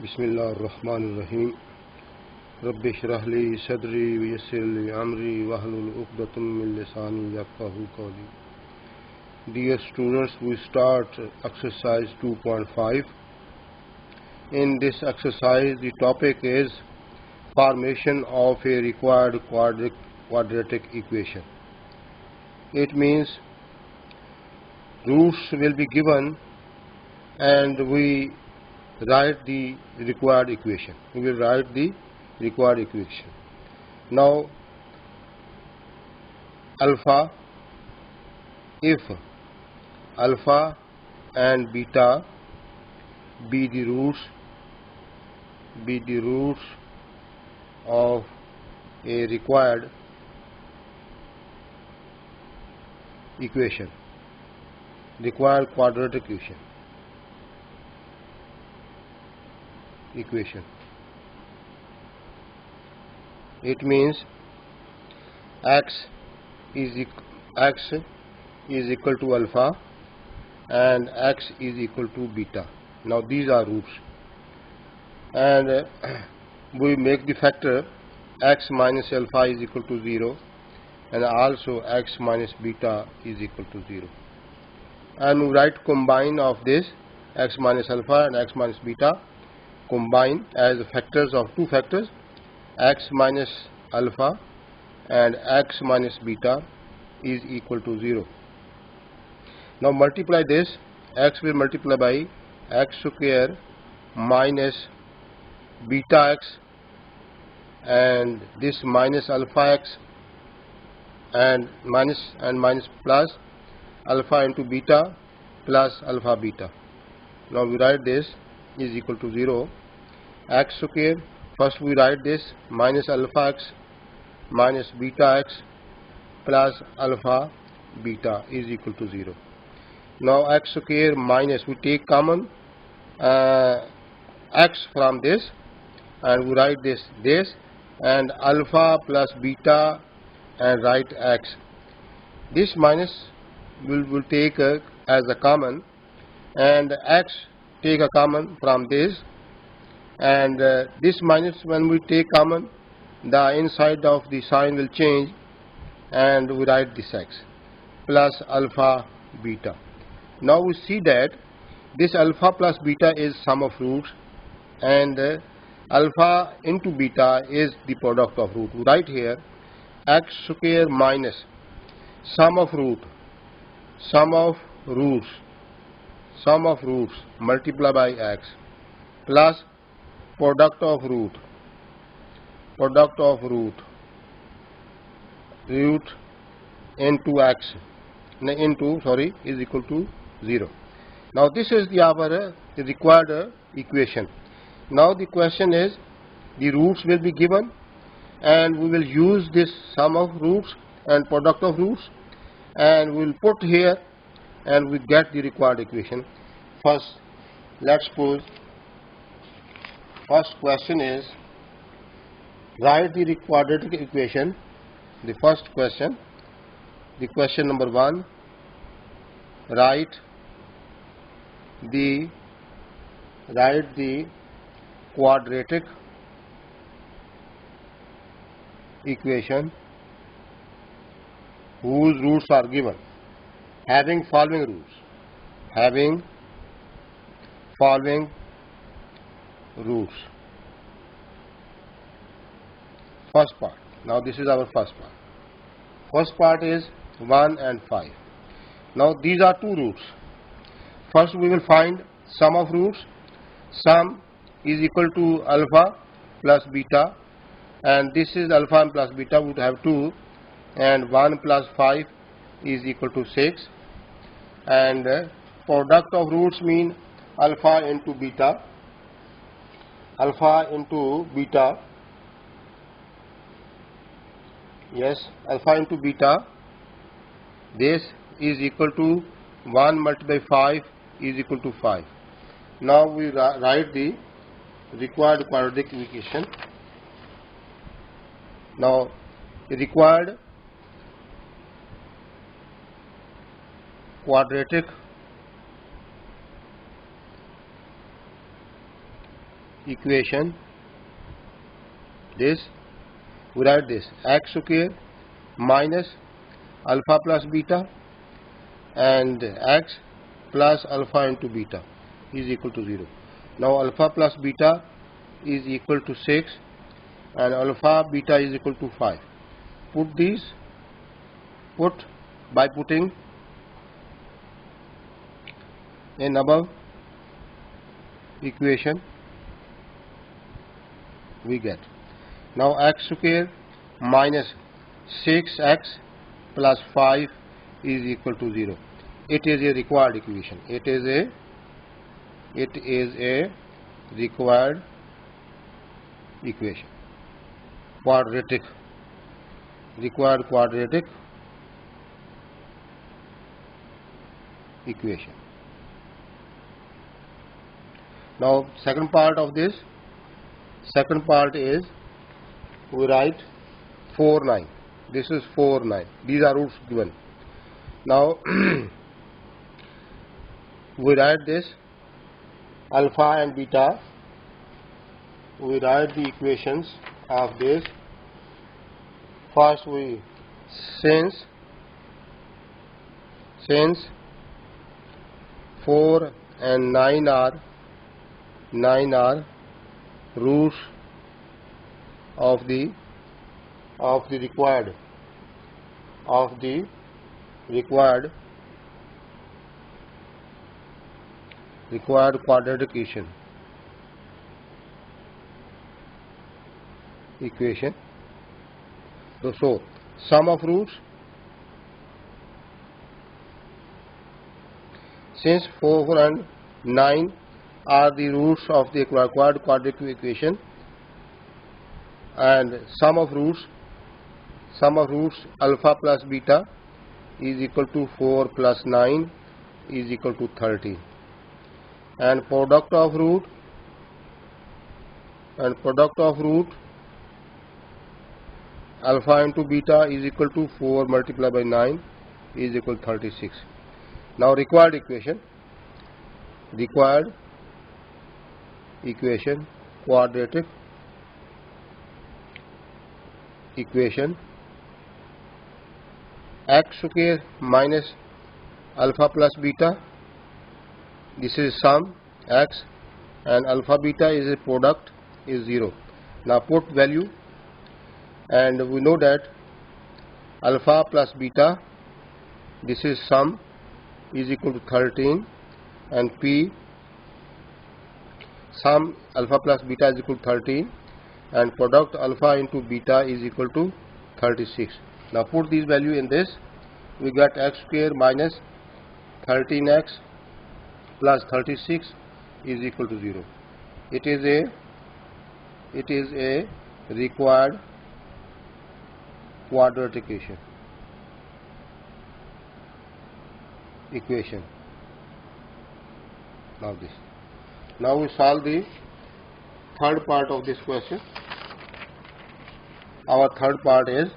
बिस्मिल्लाहिर्रहमानिर्रहीम रब्बि इश्रह ली सदरी वयस्सिर ली अमरी वहलुल उक़दतम मिन लिसानी यफ़क़हू क़ौली. Dear students, we start exercise 2.5. In this exercise, the topic is formation of a required quadratic equation. It means roots will be given and we write the required equation. We will write the required equation. Now, alpha, if alpha and beta be the roots of a required equation, required quadratic equation. It means x is equal to alpha and x is equal to beta. Now these are roots, and we make the factor x minus alpha is equal to 0 and also x minus beta is equal to 0, and we write combine of this x minus alpha and x minus beta combine as factors of two factors, x minus alpha and x minus beta is equal to 0. Now multiply this, x will multiply by x square minus beta x, and this minus alpha x and minus plus alpha into beta plus alpha beta. Now we write this is equal to 0. X square, first we write this minus alpha x minus beta x plus alpha beta is equal to 0. Now x square minus, we take common x from this and we write this and alpha plus beta and write x. This minus will take as a common, and x take a common from this, and this minus, when we take common, the inside of the sign will change and we write this x plus alpha beta. Now we see that this alpha plus beta is sum of roots, and alpha into beta is the product of root. We write here x square minus sum of roots multiplied by x plus product of root into x is equal to 0. Now this is our required equation. Now the question is, the roots will be given and we will use this sum of roots and product of roots and we will put here and we get the required equation. First, let's suppose first question is write the quadratic equation. The first question, the question number 1, write the quadratic equation whose roots are given, having following roots. First part. Now this is our first part. First part is 1 and 5. Now these are two roots. First we will find sum of roots. Sum is equal to alpha plus beta, and this is alpha and plus beta would have 2, and 1 plus 5 is equal to 6, and product of roots mean alpha into beta, yes, alpha into beta, this is equal to 1 multiplied by 5 is equal to 5. Now we write the required quadratic equation. Now the required quadratic equation, this, we write this x square minus alpha plus beta and x plus alpha into beta is equal to 0. Now alpha plus beta is equal to 6 and alpha beta is equal to 5. Put by putting in above equation we get. Now x square minus 6x plus 5 is equal to 0. It is a required equation. It is a required equation. Required quadratic equation. Now second part is we write 4, 9. This is 4, 9. These are roots given. Now we write this alpha and beta. We write the equations of this. First we since 4 and 9 are roots of the required quadratic equation. So sum of roots, since 4 and 9 are the roots of the required quadratic equation, and sum of roots alpha plus beta is equal to 4 plus 9 is equal to 13, and product of root alpha into beta is equal to 4 multiplied by 9 is equal to 36. Now required equation quadratic equation, x square minus alpha plus beta, this is sum x, and alpha beta is a product, is 0. Now put value, and we know that alpha plus beta, this is sum, is equal to 13, and p, sum alpha plus beta is equal to 13, and product alpha into beta is equal to 36. Now put these value in this, we get x square minus 13x plus 36 is equal to 0. It is a required quadratic equation. Now we solve the third part of this question. Our third part is,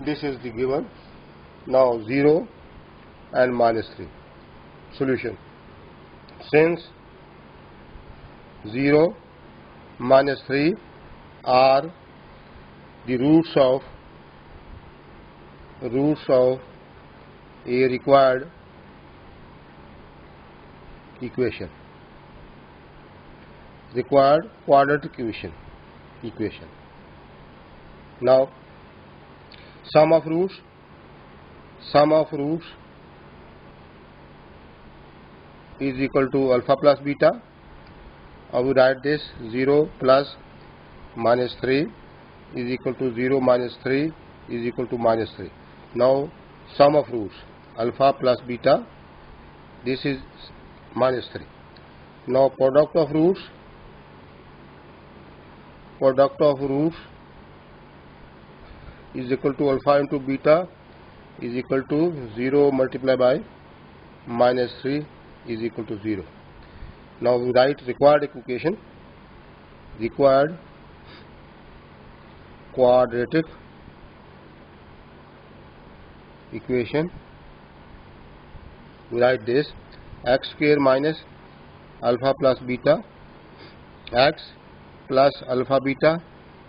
this is the given. Now 0 and minus 3. Solution. Since 0 minus 3 are the roots of a required equation, required quadratic equation. Now sum of roots is equal to alpha plus beta. I will write this 0 plus minus 3 is equal to 0 minus 3 is equal to minus 3. Now sum of roots alpha plus beta, this is minus 3. Now product of roots is equal to alpha into beta is equal to 0 multiplied by minus 3 is equal to 0. Now we write required equation, required quadratic equation. We write this x square minus alpha plus beta x plus alpha beta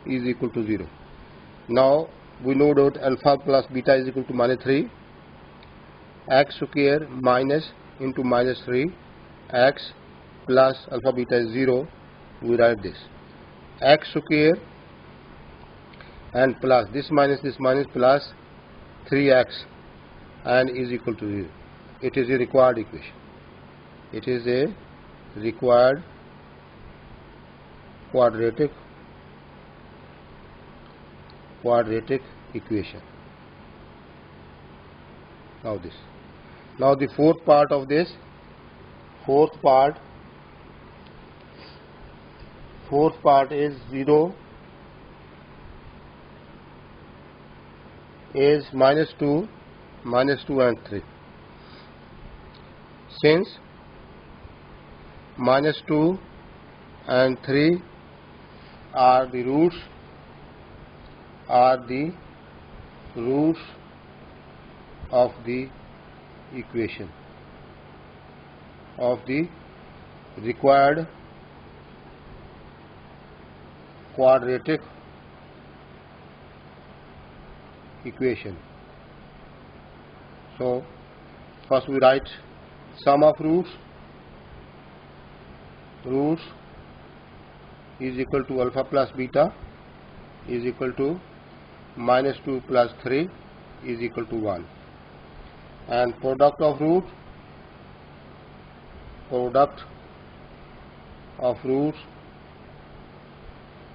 is equal to 0. Now we know that alpha plus beta is equal to -3, x square minus into -3, x plus alpha beta is 0. We write this x square and plus this minus plus 3x and is equal to 0. It is a required equation. It is a required quadratic equation. Now this. Now the fourth part of this. Fourth part is 0 is -2 and 3. Since -2 and 3 are the roots of the equation, of the required quadratic equation. So first we write sum of roots is equal to alpha plus beta is equal to -2 plus 3 is equal to 1, and product of roots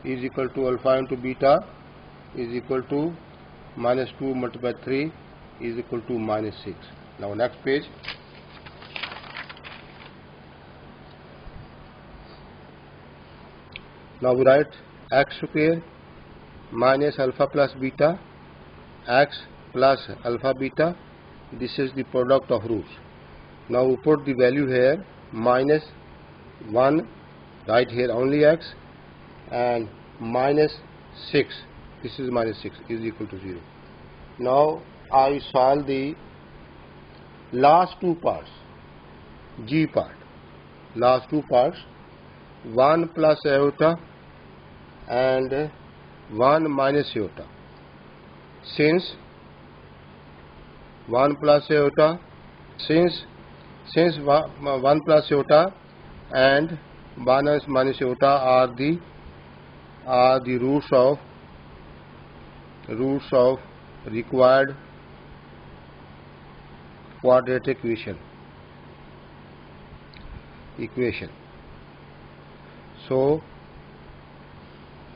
is equal to alpha into beta is equal to -2 multiplied by 3 is equal to -6. Now next page. Now we write x square minus alpha plus beta x plus alpha beta. This is the product of roots. Now we put the value here -1, right here only x, and -6, this is -6 is equal to 0. Now I solve the last two parts, g part, last two parts, 1 plus iota and 1 minus iota. Since 1 plus iota, since 1 plus iota and 1 minus iota are the roots of required quadratic equation. So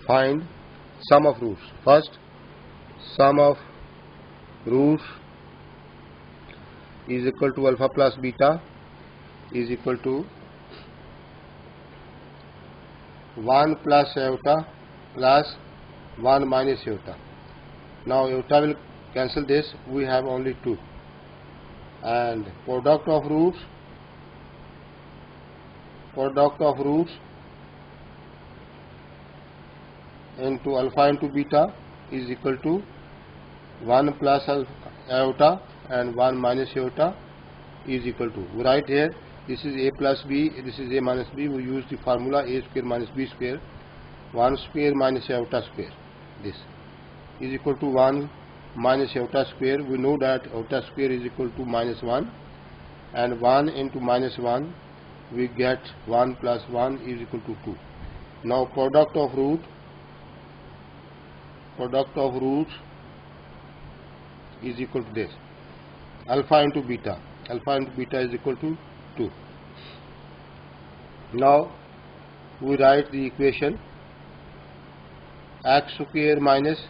find sum of roots. First, sum of roots is equal to alpha plus beta is equal to 1 plus iota plus 1 minus iota. Now iota will cancel this, we have only 2, and product of roots into alpha into beta is equal to 1 plus iota and 1 minus iota is equal to, we write here, this is a plus b, this is a minus b. We use the formula a square minus b square, 1 square minus iota square. This is equal to 1 minus iota square. We know that iota square is equal to -1, and 1 into -1 we get 1 plus 1 is equal to 2. Now product of roots is equal to this, alpha into beta is equal to 2. Now we write the equation x square minus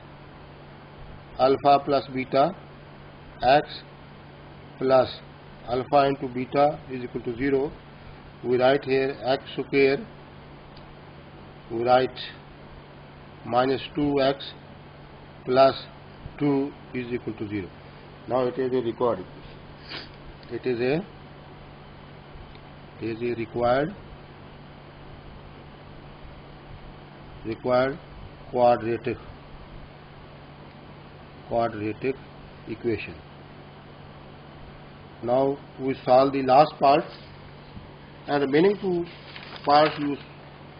alpha plus beta x plus alpha into beta is equal to 0. We write here x square, we write -2x plus 2 is equal to 0. Now it is a required equation. It is a required quadratic equation. Now we solve the last part, and remaining two parts you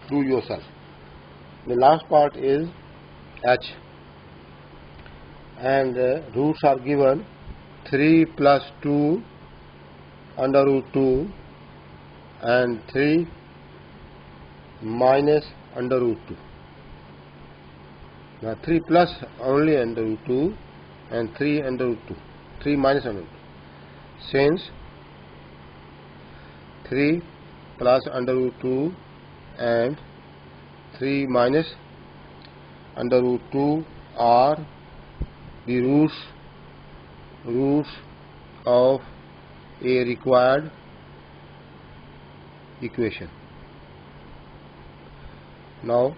do yourself. The last part is h, and roots are given 3 plus 2 under root 2 and 3 minus under root 2. Now 3 plus only under root 2 and 3 under root 2, 3 minus under root 2. Since 3 plus under root 2 and 3 minus under root 2 are the roots of a required equation. Now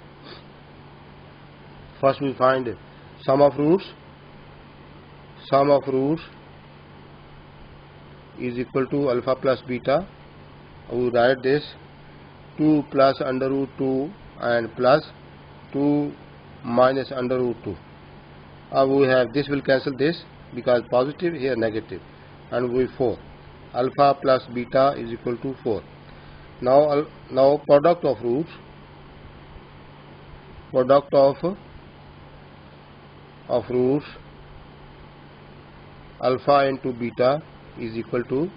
first we find sum of roots. Sum of roots is equal to alpha plus beta. We write this 2 plus under root 2 and plus 2 minus under root 2. We have this will cancel this because positive here negative, and we 4. Alpha plus beta is equal to 4. Now product of roots. Product of roots alpha into beta is equal to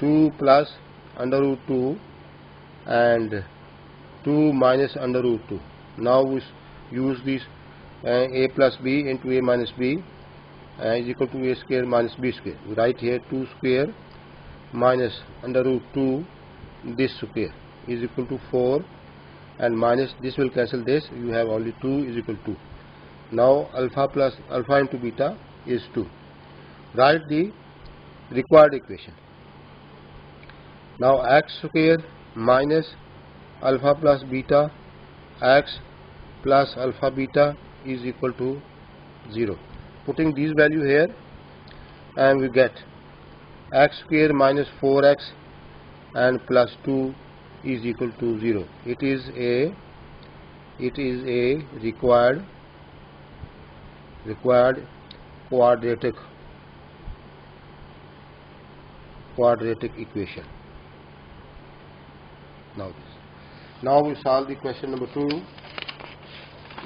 2 plus under root 2 and 2 minus under root 2. Now we use this a plus b into a minus b is equal to a square minus b square. We write here 2 square minus under root 2 this square is equal to 4, and minus this will cancel this, you have only 2 is equal to 2. Now alpha into beta is 2. Write the required equation. Now x square minus alpha plus beta x plus alpha beta is equal to 0. Putting these value here, and we get x square minus 4x and plus 2 is equal to 0. It is a required quadratic equation. Now we solve the question number 2.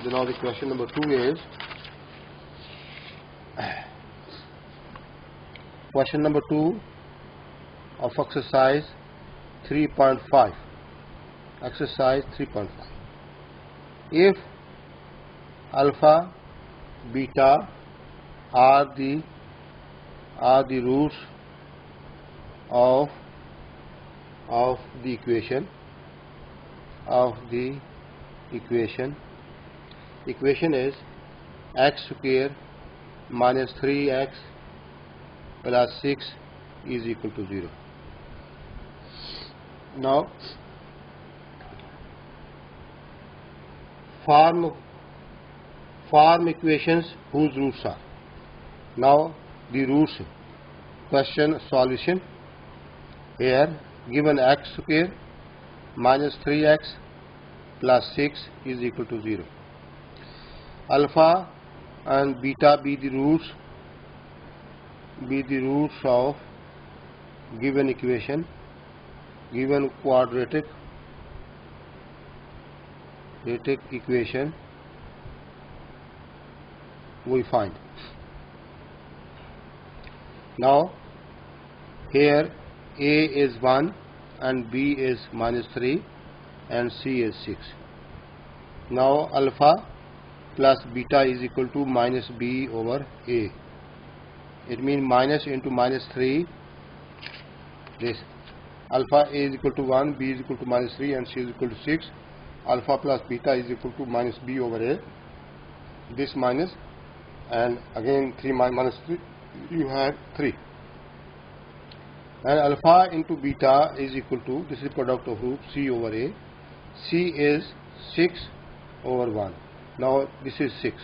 Now the question number 2 is question number 2 of exercise 3.5. Exercise 3.5. If alpha, beta are the roots of the equation. Equation is x square minus 3x plus 6 is equal to 0. Now form equations whose roots are. Now the roots question solution. Here given x square minus 3x plus 6 is equal to 0. Alpha and beta be the roots of given equation, given quadratic equation we find. Now here a is 1 and b is minus 3 and c is 6. Now alpha plus beta is equal to minus b over a. It means minus into minus 3. This alpha a is equal to 1, b is equal to minus 3 and c is equal to 6. Alpha plus beta is equal to minus b over a. This minus and again 3 minus 3, you have 3. And alpha into beta is equal to, this is product of root c over a. C is 6 over 1. Now this is 6.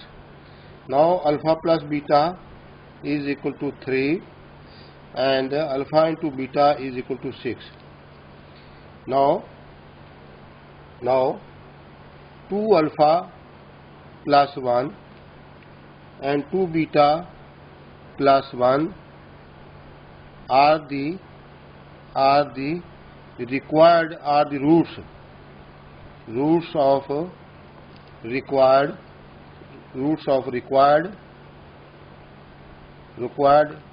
Now alpha plus beta is equal to 3 and alpha into beta is equal to 6. Now 2 alpha plus 1 and 2 beta plus 1 are the The required are the roots of required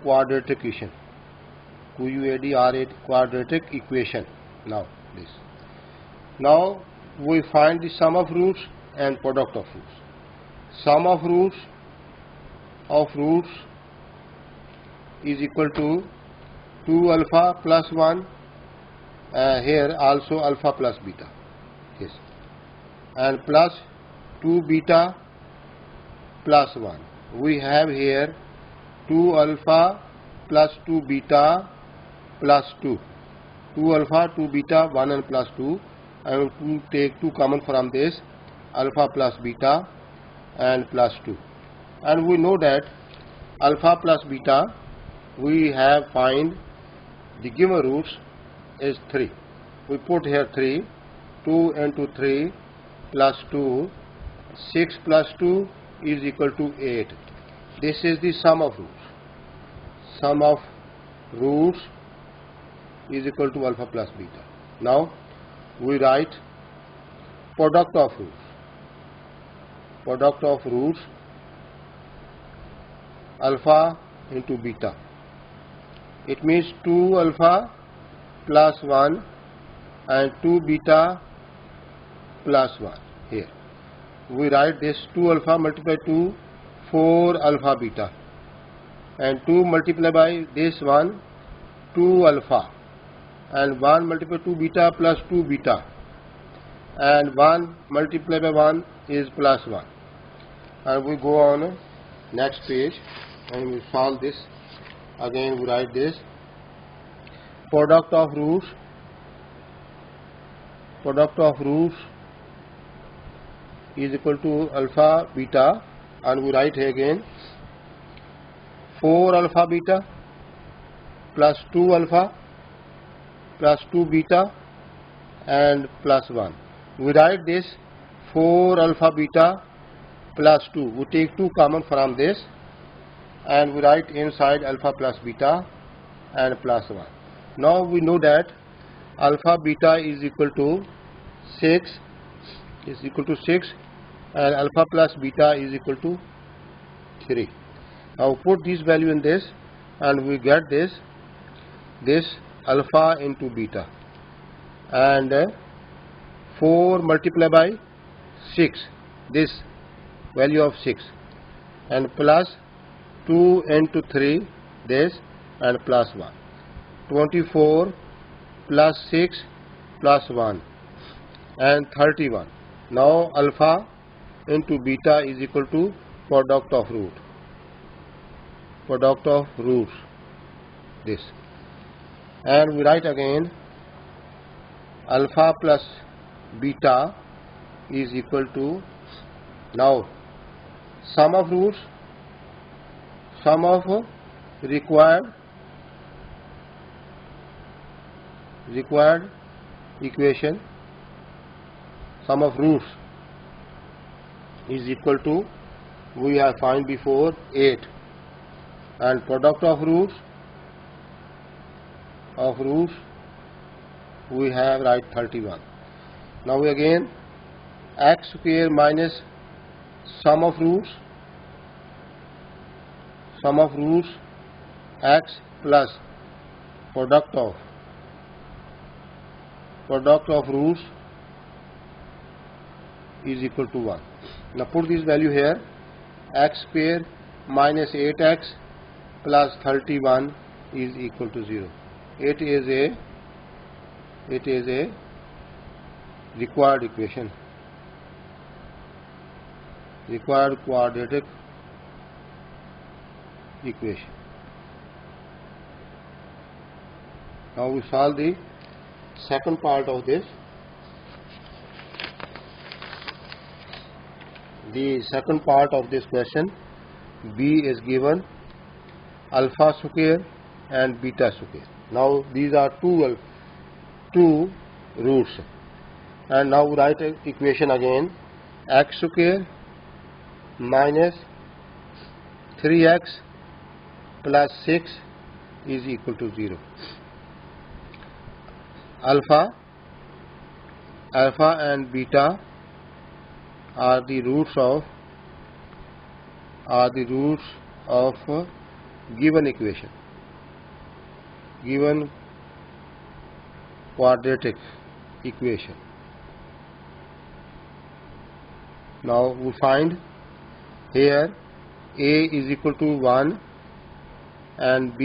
quadratic equation. Quadratic equation. Now this. Now we find the sum of roots and product of roots. Sum of roots is equal to 2 alpha plus 1. Here also alpha plus beta. Yes. And plus 2 beta plus 1. We have here 2 alpha plus 2 beta plus 2. 2 alpha, 2 beta, 1 and plus 2. I will take 2 common from this, alpha plus beta and plus 2. And we know that alpha plus beta, we have find the given roots is 3. We put here 3, 2 into 3 plus 2, 6 plus 2 is equal to 8. This is the sum of roots. Sum of roots is equal to alpha plus beta. Now we write product of roots. Product of roots, alpha into beta. It means 2 alpha plus 1 and 2 beta plus 1. Here we write this 2 alpha multiplied to 4 alpha beta, and 2 multiplied by this one 2 alpha, and 1 multiplied 2 beta plus 2 beta, and 1 multiplied by 1 is plus 1. And we go on next page and we solve this. Again we write this product of roots is equal to alpha beta, and we write here again 4 alpha beta plus 2 alpha plus 2 beta and plus 1. We write this 4 alpha beta plus 2. We take 2 common from this and we write inside alpha plus beta and plus 1. Now we know that alpha beta is equal to 6 and alpha plus beta is equal to 3. Now put this value in this and we get this alpha into beta, and 4 multiplied by 6, this value of 6, and plus 2 into 3 this, and plus 1. 24 plus 6 plus 1 and 31. Now alpha into beta is equal to product of roots, this, and we write again alpha plus beta is equal to, now sum of roots, sum of required equation, sum of roots is equal to, we have find before 8, and product of roots we have write 31. Now we again x square minus sum of roots x plus product of roots is equal to 1. Now put this value here, x square minus 8x plus 31 is equal to 0. It is a required equation, required quadratic equation. Now we solve the second part of this. The second part of this question, b is given alpha square and beta square. Now these are two roots, and now we write an equation again, x square minus 3x plus 6 is equal to 0. alpha and beta are the roots of given equation, given quadratic equation. Now we find here a is equal to 1 and b